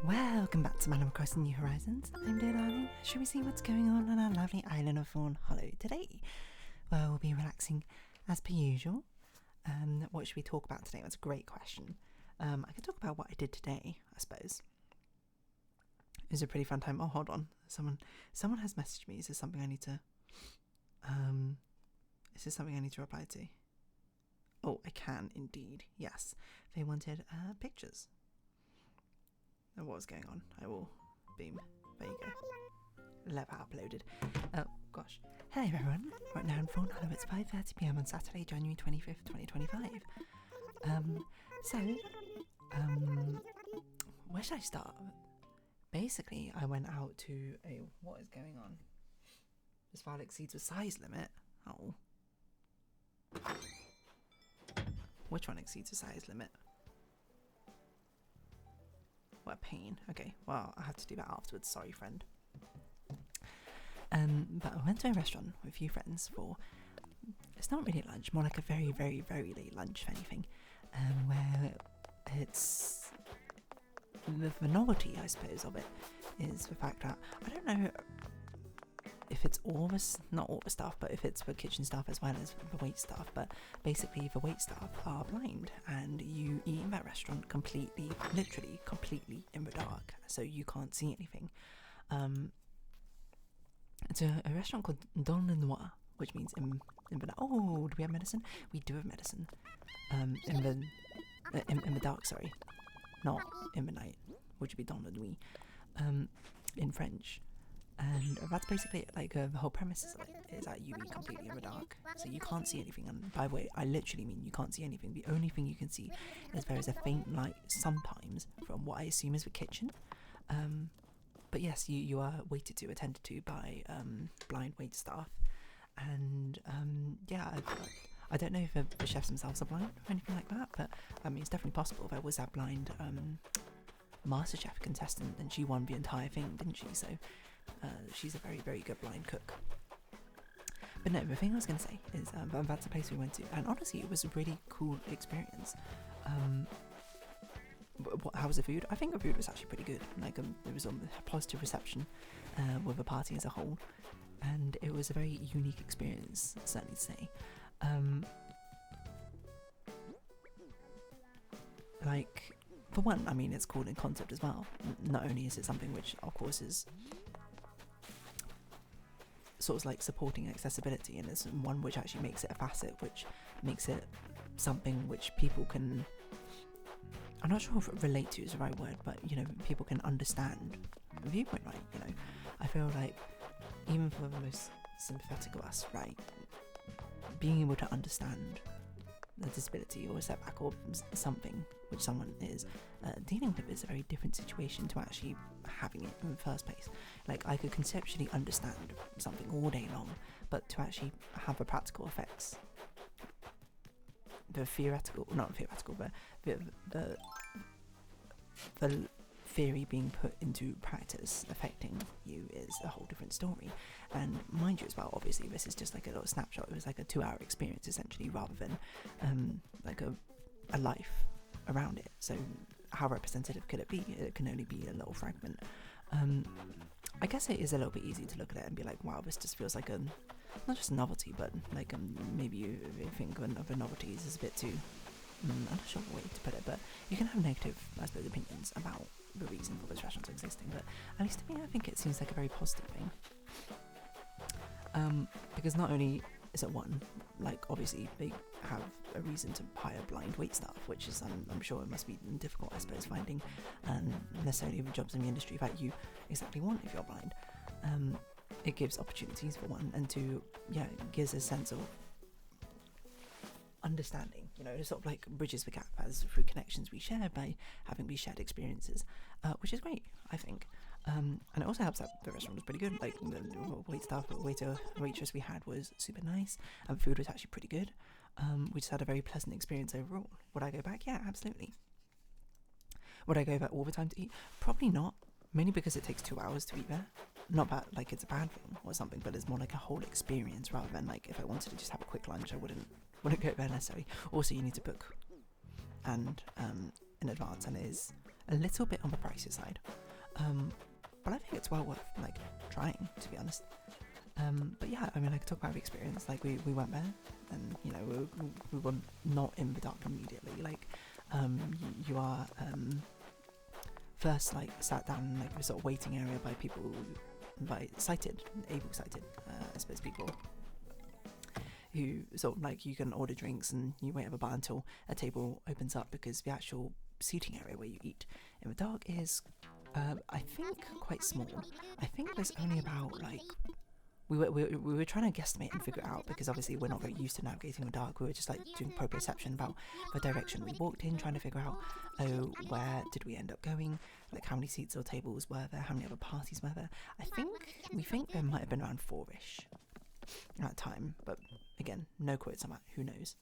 Welcome back to Madam Crossing New Horizons. I'm dear darling. Shall we see what's going on our lovely island of Fawnhallow today? Well, we'll be relaxing as per usual. What should we talk about today? That's a great question. I can talk about what I did today, I suppose. It was a pretty fun time. Oh, hold on. Someone has messaged me. Is this something I need to reply to? Oh, I can indeed. Yes. They wanted pictures. What was going on? I will beam. There you go. Lever uploaded. Oh gosh. Hello everyone. Right now in Fawnhallow it's 5:30 PM on Saturday, January 25th, 2025. Where should I start? Basically, I went out to a. What is going on? This file exceeds the size limit. Oh. Which one exceeds the size limit? What a pain. Okay, well, I have to do that afterwards. Sorry, friend. But I went to a restaurant with a few friends for. It's not really lunch, more like a very, very, very late lunch, if anything. Where it's the novelty, I suppose, of it is the fact that I don't know if it's not all the staff, but if it's the kitchen staff as well as the wait staff. But basically, the wait staff are blind, and you eat in that restaurant literally completely in the dark, so you can't see anything. It's a restaurant called Noir, which means in the. Oh, do we have medicine? We do have medicine. In the dark, sorry, not in the night, which would be dans la nuit, in French. And that's basically it. Like the whole premise of it is that you eat completely in the dark, so you can't see anything. And by the way, I literally mean you can't see anything. The only thing you can see is there is a faint light sometimes from what I assume is the kitchen. But yes, you are attended to by blind wait staff, and yeah, I don't know if the chefs themselves are blind or anything like that, but I mean it's definitely possible. There was that blind MasterChef contestant, and she won the entire thing, didn't she? So. She's a very, very good blind cook. But no, the thing I was going to say is that's the place we went to, and honestly, it was a really cool experience. How was the food? I think the food was actually pretty good. Like it was on a positive reception with the party as a whole, and it was a very unique experience, certainly to say. Like, for one, I mean, it's cool in concept as well. Not only is it something which, of course, is sort of like supporting accessibility, and it's one which actually makes it a facet, which makes it something which people can. I'm not sure if relate to is the right word, but people can understand the viewpoint, right? I feel like even for the most sympathetic of us, right, being able to understand a disability or a setback or something which someone is dealing with is a very different situation to actually having it in the first place. Like, I could conceptually understand something all day long, but to actually have the practical effects, the theory being put into practice affecting you is a whole different story. And mind you as well, obviously this is just like a little snapshot. It was like a 2-hour experience essentially, rather than like a life around it. So how representative could it be? It can only be a little fragment. I guess it is a little bit easy to look at it and be like, wow, this just feels like not just a novelty, but like maybe you think of a novelty is a bit too I'm not sure the way to put it, but you can have negative, I suppose, opinions about the reason for those restaurants existing, but at least to me, I think it seems like a very positive thing. Because not only is it one, like, obviously, they have a reason to hire blind wait staff, which is, I'm sure it must be difficult, I suppose, finding necessarily the jobs in the industry that you exactly want if you're blind. It gives opportunities for one, and two, it gives a sense of understanding, it sort of like bridges the gap as through connections we share by having these shared experiences, which is great, I think. And it also helps that the restaurant was pretty good. Like, the waitress we had was super nice, and food was actually pretty good. We just had a very pleasant experience overall. Would I go back? Yeah, absolutely. Would I go back all the time to eat? Probably not, mainly because it takes 2 hours to eat there. Not bad, like it's a bad thing or something, but it's more like a whole experience rather than like if I wanted to just have a quick lunch, I wouldn't go there necessarily. Also, you need to book and in advance, and it is a little bit on the pricier side, but I think it's well worth like trying, to be honest. But yeah, I mean, I could talk about the experience. Like we went there, and you know we were not in the dark immediately. Like you are first like sat down in like a sort of waiting area by people, by able sighted, I suppose, people who sort of like you can order drinks and you wait at the bar until a table opens up, because the actual seating area where you eat in the dark is I think quite small. I think there's only about like we were trying to guesstimate and figure it out, because obviously we're not very used to navigating the dark. We were just like doing proprioception about the direction we walked in, trying to figure out, oh, where did we end up going, like how many seats or tables were there, how many other parties were there. We think there might have been around 4-ish at that time, but again, no quotes on that, who knows.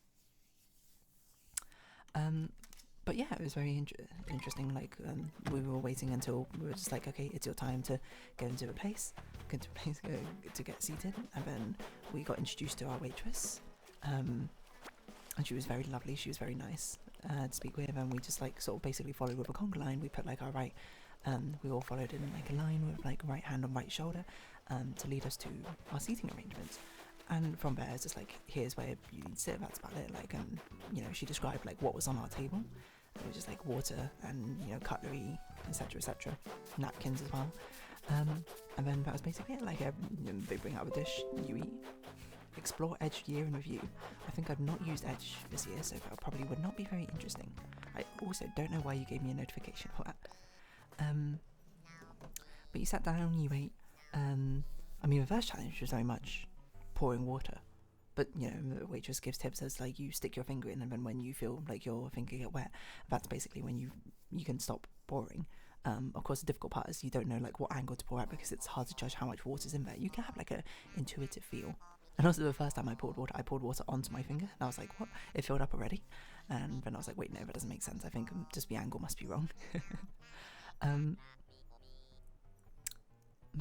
But yeah, it was very interesting. Like we were waiting until we were just like, okay, it's your time to go into a place, to get seated, and then we got introduced to our waitress, and she was very lovely. She was very nice to speak with, and we just like sort of basically followed with a conga line. We put like our right, we all followed in like a line with like right hand on right shoulder, to lead us to our seating arrangements. And from there, it's just like, here's where you need to sit. That's about it. Like, you know, she described like what was on our table. It was just like water and, you know, cutlery, etc., napkins as well. And then that was basically it. Like, they bring out a dish, you eat. Explore Edge year in review. I think I've not used Edge this year, so that probably would not be very interesting. I also don't know why you gave me a notification for that. But you sat down, you ate. I mean, the first challenge was very much pouring water. But, you know, the waitress gives tips as, like, you stick your finger in, and then when you feel like your finger get wet, that's basically when you can stop pouring. Of course, the difficult part is you don't know, like, what angle to pour at, because it's hard to judge how much water's in there. You can have, like, a intuitive feel. And also, the first time I poured water onto my finger, and I was like, what? It filled up already? And then I was like, wait, no, that doesn't make sense. I think just the angle must be wrong. But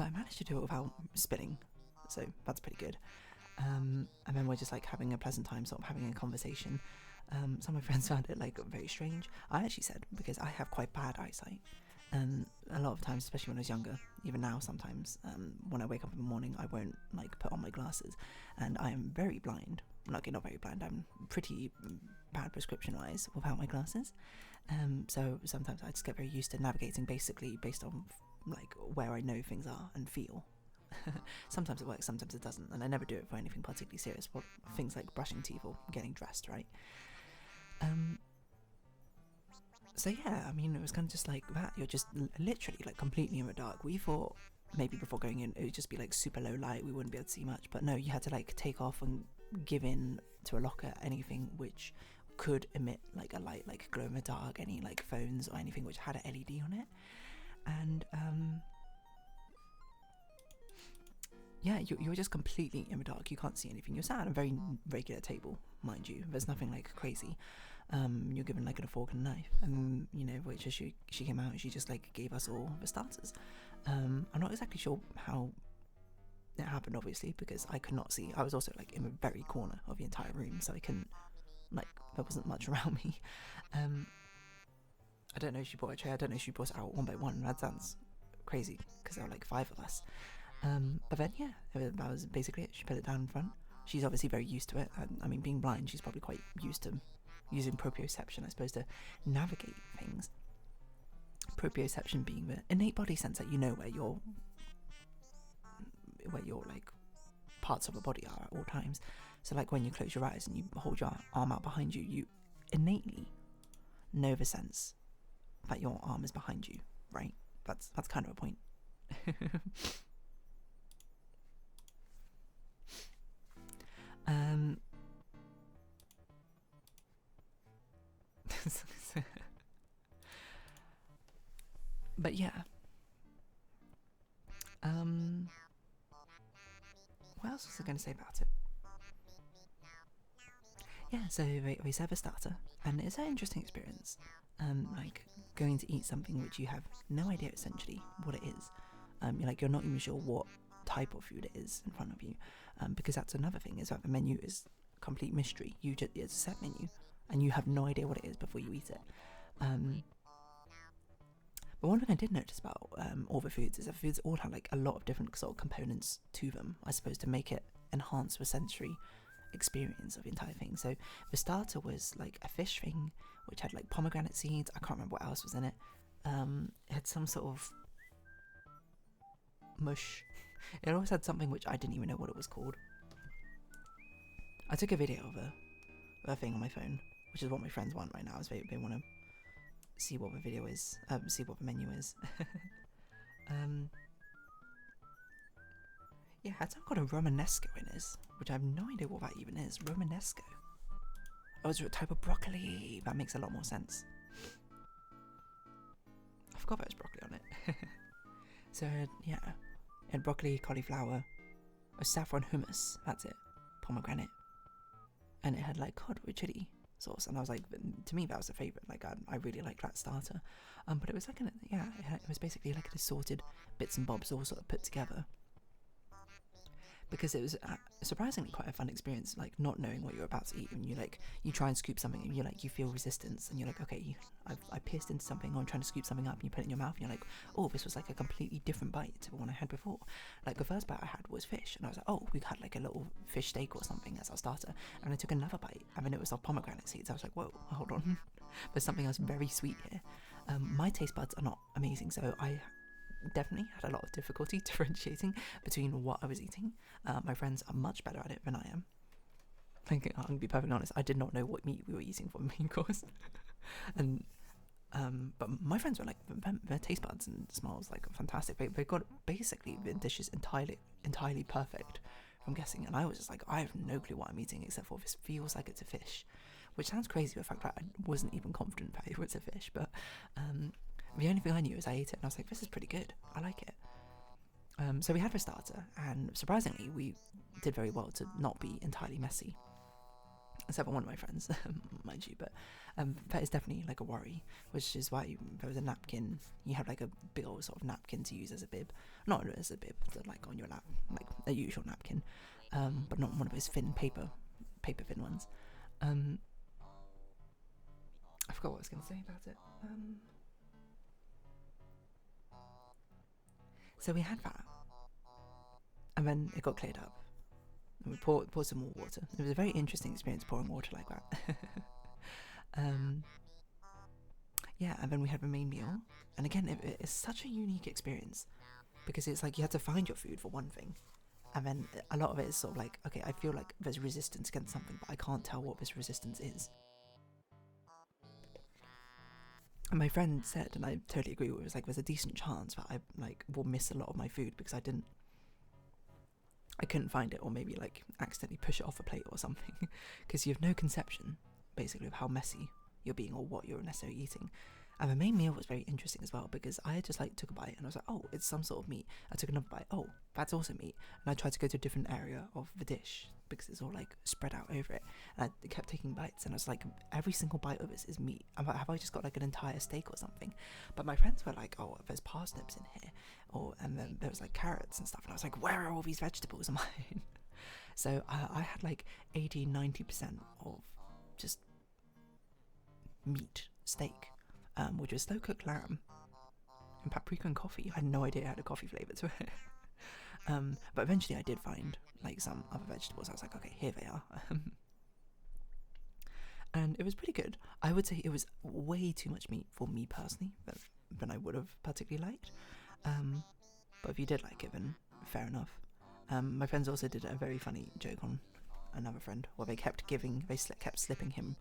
I managed to do it without spilling, so that's pretty good. And then we're just like having a pleasant time, sort of having a conversation. Some of my friends found it like very strange. I actually said, because I have quite bad eyesight, and a lot of times, especially when I was younger, even now sometimes, when I wake up in the morning, I won't like put on my glasses, and I am very blind. Okay, not very blind, I'm pretty bad prescription wise without my glasses. So sometimes I just get very used to navigating basically based on like where I know things are and feel. Sometimes it works, sometimes it doesn't, and I never do it for anything particularly serious, for things like brushing teeth or getting dressed, right? So yeah, I mean, it was kind of just like that. You're just literally like completely in the dark. We thought maybe before going in it would just be like super low light, we wouldn't be able to see much, but no, you had to like take off and give in to a locker anything which could emit like a light, like glow in the dark, any like phones or anything which had an LED on it. And yeah, you're just completely in the dark. You can't see anything. You're sat at a very regular table, mind you. There's nothing like crazy. You're given like a fork and a knife, and you know, which she came out and she just like gave us all the starters. I'm not exactly sure how it happened, obviously, because I could not see. I was also like in the very corner of the entire room, so I couldn't, like, there wasn't much around me. I don't know if she brought a tray. I don't know if she brought it out one by one. That sounds crazy because there were like 5 of us. But then yeah, that was basically it. She put it down in front. She's obviously very used to it. I mean, being blind, she's probably quite used to using proprioception, I suppose, to navigate things. Proprioception being the innate body sense that you know where your like parts of the body are at all times. So like when you close your eyes and you hold your arm out behind you, you innately know the sense that your arm is behind you, right? That's kind of a point. But yeah. What else was I going to say about it? Yeah, so we serve a starter, and it's an interesting experience. Like going to eat something which you have no idea essentially what it is. You're not even sure what type of food it is in front of you, because that's another thing, is that the menu is complete mystery. It's a set menu, and you have no idea what it is before you eat it. But one thing I did notice about all the foods is that foods all had like a lot of different sort of components to them, I suppose, to make it enhance the sensory experience of the entire thing. So the starter was like a fish thing, which had like pomegranate seeds. I can't remember what else was in it. It had some sort of mush. It always had something which I didn't even know what it was called. I took a video of a thing on my phone, which is what my friends want right now, is they want to see what the video is, see what the menu is. Yeah, it had something called a Romanesco in this, which I have no idea what that even is. Romanesco. Oh, it's a type of broccoli. That makes a lot more sense. I forgot there was broccoli on it. So, yeah. It had broccoli, cauliflower, a saffron hummus, that's it. Pomegranate. And it had like cod with chili sauce. And I was like, to me that was a favourite. Like, I really liked that starter. But it was like, it was basically like an assorted bits and bobs all sort of put together. Because it was surprisingly quite a fun experience, like not knowing what you're about to eat, and you try and scoop something, and you feel resistance, and you're like, okay, I pierced into something, or I'm trying to scoop something up, and you put it in your mouth, and you're like, oh, this was like a completely different bite to the one I had before. Like the first bite I had was fish, and I was like, oh, we had like a little fish steak or something as our starter, and I took another bite, and then it was of pomegranate seeds. I was like, whoa, hold on, there's something else very sweet here. My taste buds are not amazing, so I definitely had a lot of difficulty differentiating between what I was eating. My friends are much better at it than I am. I'm gonna be perfectly honest, I did not know what meat we were eating for the main course. And but my friends were like, their taste buds and smells like fantastic. They got basically the dishes entirely perfect, I'm guessing. And I was just like, I have no clue what I'm eating except for this feels like it's a fish, which sounds crazy, the fact that I wasn't even confident that it was a fish. But the only thing I knew is I ate it and I was like, this is pretty good, I like it. So we had the starter, and surprisingly we did very well to not be entirely messy, except for one of my friends, mind you. But that is definitely like a worry, which is why there was a napkin. You have like a big old sort of napkin to use as a bib, not as a bib, but like on your lap, like a usual napkin, but not one of those thin paper thin ones. I forgot what I was going to say about it. So we had that, and then it got cleared up, and we poured some more water. It was a very interesting experience pouring water like that. Yeah, and then we had the main meal, and again, it's such a unique experience, because it's like you had to find your food for one thing, and then a lot of it is sort of like, okay, I feel like there's resistance against something, but I can't tell what this resistance is. And my friend said, and I totally agree with it, was like, there's a decent chance that I will miss a lot of my food because I couldn't find it, or maybe like accidentally push it off a plate or something, because you have no conception basically of how messy you're being or what you're necessarily eating. And the main meal was very interesting as well, because I just like took a bite and I was like, oh, it's some sort of meat. I took another bite, oh, that's also meat. And I tried to go to a different area of the dish because it's all like spread out over it. And I kept taking bites, and I was like, every single bite of this is meat. I'm like, have I just got like an entire steak or something? But my friends were like, oh, there's parsnips in here, and then there was like carrots and stuff. And I was like, where are all these vegetables of mine? So I had like 80-90% of just meat steak, which was slow cooked lamb and paprika and coffee. I had no idea it had a coffee flavour to it. But eventually I did find like some other vegetables. I was like, okay, here they are. And it was pretty good. I would say it was way too much meat for me personally than I would have particularly liked. But if you did like it, then fair enough. My friends also did a very funny joke on another friend, where they kept slipping him,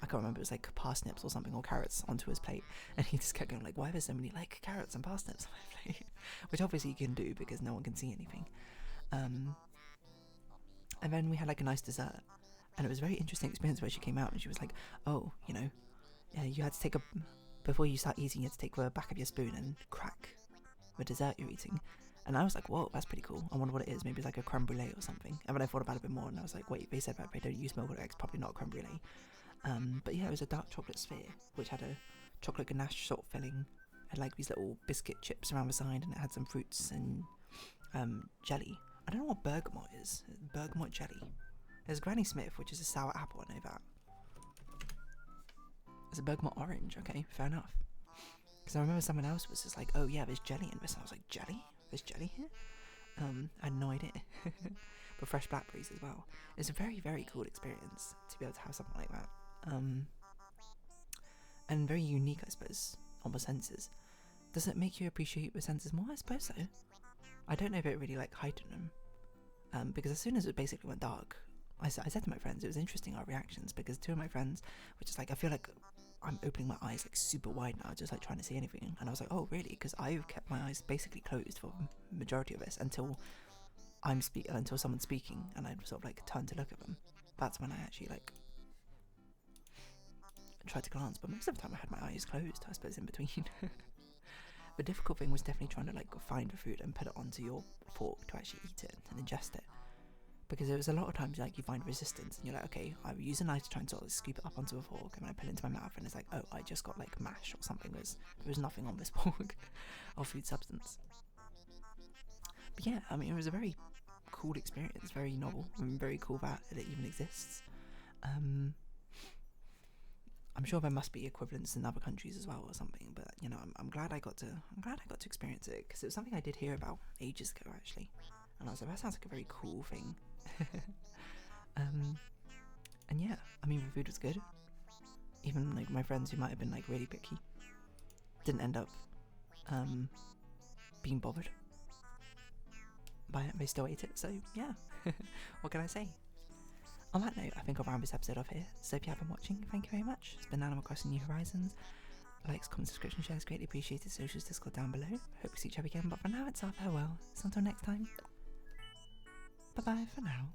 I can't remember, it was like parsnips or something, or carrots onto his plate, and he just kept going like, why are there so many like carrots and parsnips on my plate? Which obviously you can do because no one can see anything. And then we had like a nice dessert, and it was a very interesting experience where she came out and she was like, oh, you had to take before you start eating, you had to take the back of your spoon and crack the dessert you're eating. And I was like, whoa, that's pretty cool. I wonder what it is. Maybe it's like a creme brulee or something. And then I thought about it a bit more, and I was like, wait, they said that they don't use milk or eggs, probably not creme brulee. But yeah, it was a dark chocolate sphere, which had a chocolate ganache sort of filling, had like these little biscuit chips around the side, and it had some fruits and jelly. I don't know what bergamot is. Bergamot jelly. There's Granny Smith, which is a sour apple, I know that. It's a bergamot orange, okay, fair enough. Because I remember someone else was just like, oh yeah, there's jelly in this. And I was like, jelly? There's jelly here? I had no idea. But fresh blackberries as well. It's a very, very cool experience to be able to have something like that. And very unique, I suppose, on the senses. Does it make you appreciate the senses more? I suppose so. I don't know if it really like heightened them. Because as soon as it basically went dark, I said to my friends, it was interesting our reactions, because two of my friends were just like, I feel like I'm opening my eyes like super wide now, just like trying to see anything. And I was like, oh really? Because I've kept my eyes basically closed for the majority of this until until someone's speaking, and I'd sort of like turn to look at them. That's when I actually like tried to glance, but most of the time I had my eyes closed, I suppose, in between. The difficult thing was definitely trying to like find the food and put it onto your fork to actually eat it and ingest it, because there was a lot of times like you find resistance and you're like, okay, I use a knife to try and sort of scoop it up onto a fork, and when I put it into my mouth and it's like, oh, I just got like mash or something. There was nothing on this fork of food substance. But yeah, I mean, it was a very cool experience, very novel, and very cool that it even exists. I'm sure there must be equivalents in other countries as well or something, but you know, I'm glad I got to experience it, because it was something I did hear about ages ago actually, and I was like, that sounds like a very cool thing. And yeah, I mean, the food was good. Even like my friends who might have been like really picky didn't end up being bothered by it. They still ate it, so yeah. What can I say? On that note, I think I'll round this episode off here. So if you have been watching, thank you very much. It's been Animal Crossing New Horizons. Likes, comments, subscription, shares, greatly appreciated. Socials, Discord down below. Hope we see each other again, but for now it's our farewell. So until next time, bye bye for now.